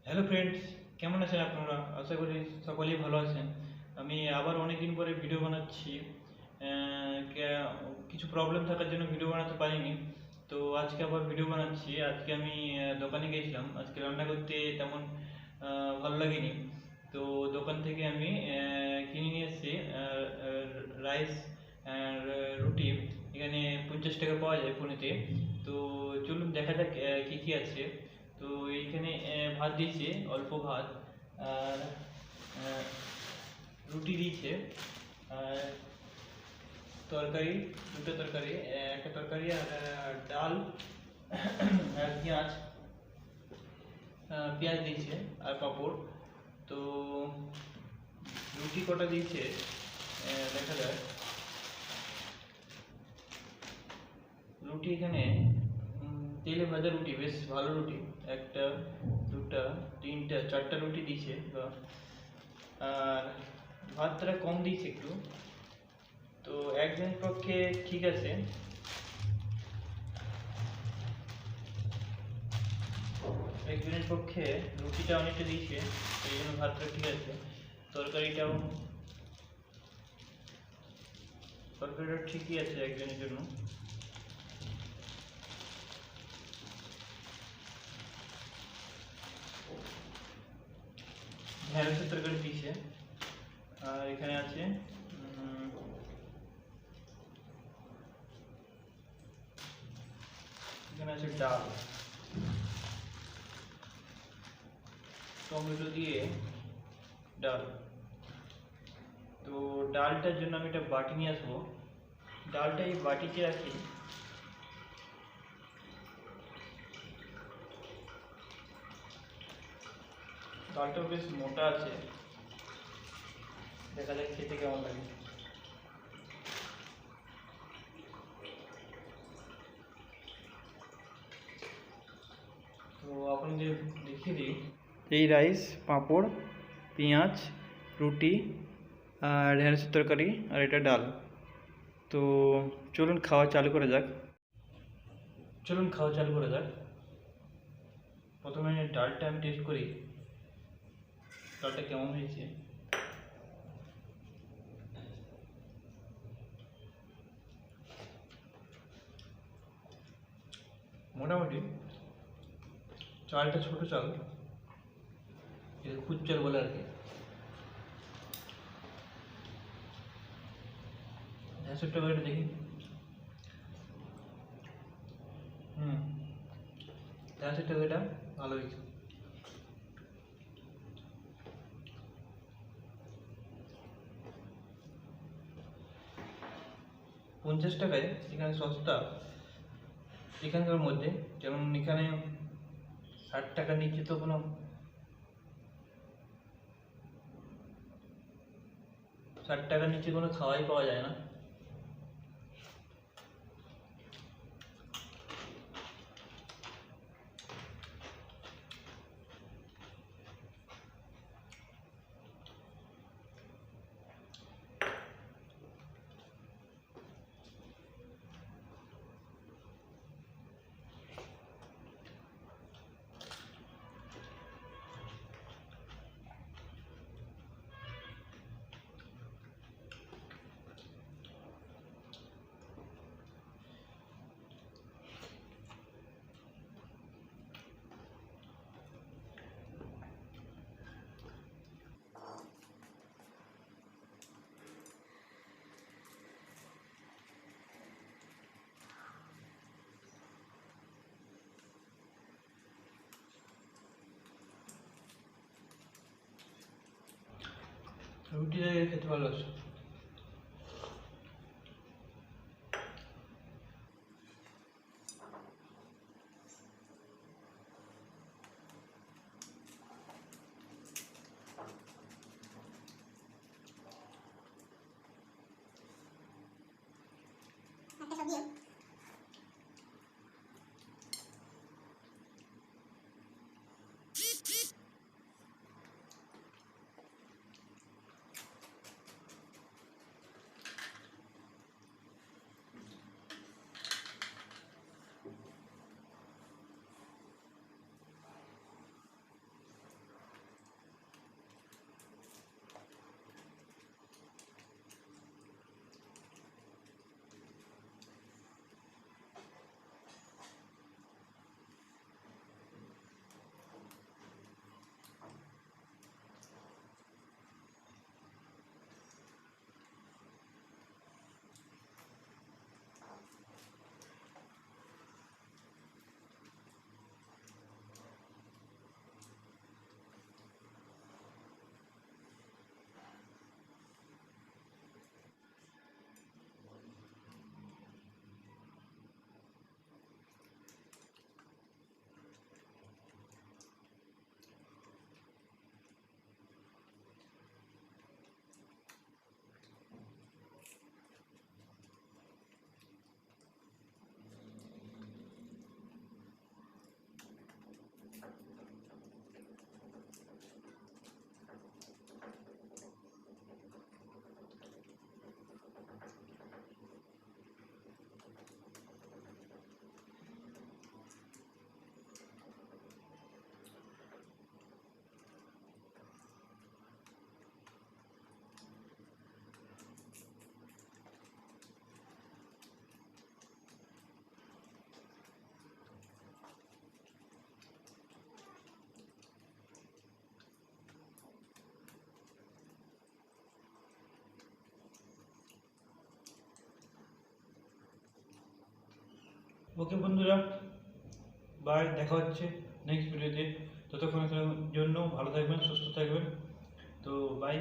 Hello friends, কেমন আছেন আপনারা? আশা করি সকলেই ভালো আছেন। আমি আবার অনেক দিন পরে ভিডিও বানাচ্ছি। কিছু প্রবলেম থাকার জন্য ভিডিও বানাতে পারিনি। তো আজকে আবার ভিডিও বানাচ্ছি। আজকে আমি দোকানে গিয়েছিলাম। আজকে রান্না করতে তেমন ভালো লাগেনি। তো দোকান থেকে আমি কিনে নিয়ে এসেছি রাইস আর রুটি। এখানে 50 টাকা পাওয়া যায় পুনেতে। তো চলুন দেখা যাক কী কী আছে। তো এইখানে ভাত দিয়েছে, অল্প ভাত। আর আহ, রুটি দিয়েছে। আর তরকারি, দুটো তরকারি, একটা তরকারি আর ডাল আর পেঁয়াজ। পেঁয়াজ দিয়েছে আর পাঁপড়। তো রুটি কটা দিয়েছে দেখা যায়। রুটি এখানে তেলে ভাজা রুটি, বেশ ভালো রুটি। একটা, দুটা, তিনটা, চারটা রুটি দিয়েছে। আর ভাতটা কম দিয়েছে একটু। তো একজনের পক্ষে ঠিক আছে। একজনের পক্ষে রুটিটা অনেকটা দিয়েছে, এই জন্য ভাতটা ঠিক আছে। তরকারিটাও তরকারিটা ঠিকই আছে একজনের জন্য। ঢেঁড়সের তরকারি দিয়েছে। আর এখানে আছে এখানে আছে ডাল, টমেটো দিয়ে ডাল। তো ডালটার জন্য আমি একটা বাটি নিয়ে আসবো। ডালটা এই বাটিতে রাখি। ডালটাও বেশ মোটা আছে, দেখা যাক খেতে কেমন লাগে। তো আপনাদের দেখিয়ে দিই। এই রাইস, পাঁপড়, পেঁয়াজ, রুটি আর ঢেঁড়সের তরকারি আর এটা ডাল। তো চলুন খাওয়া চালু করা যাক। প্রথমে ডালটা আমি টেস্ট করি, ডালটা কেমন হয়েছে। মোটামুটি চালটা ছোট চাল, এটা খুদ চাল বলে আর কি। ঢেঁড়সের তরকারিটা দেখি। ঢেঁড়সের তরকারিটা ভালো হয়েছে। 50 টাকায় এখানে সস্তা এখানকার মধ্যে। যেমন এখানে 60 টাকার নিচে তো কোনো 60 টাকার নিচে কোনো খাওয়াই পাওয়া যায় না। রুটিটা খেতে ভালো লাগছে। ওকে বন্ধুরা, বাই, দেখা হচ্ছে নেক্সট ভিডিওতে। ততক্ষণের জন্য ভালো থাকবেন, সুস্থ থাকবেন। তো বাই।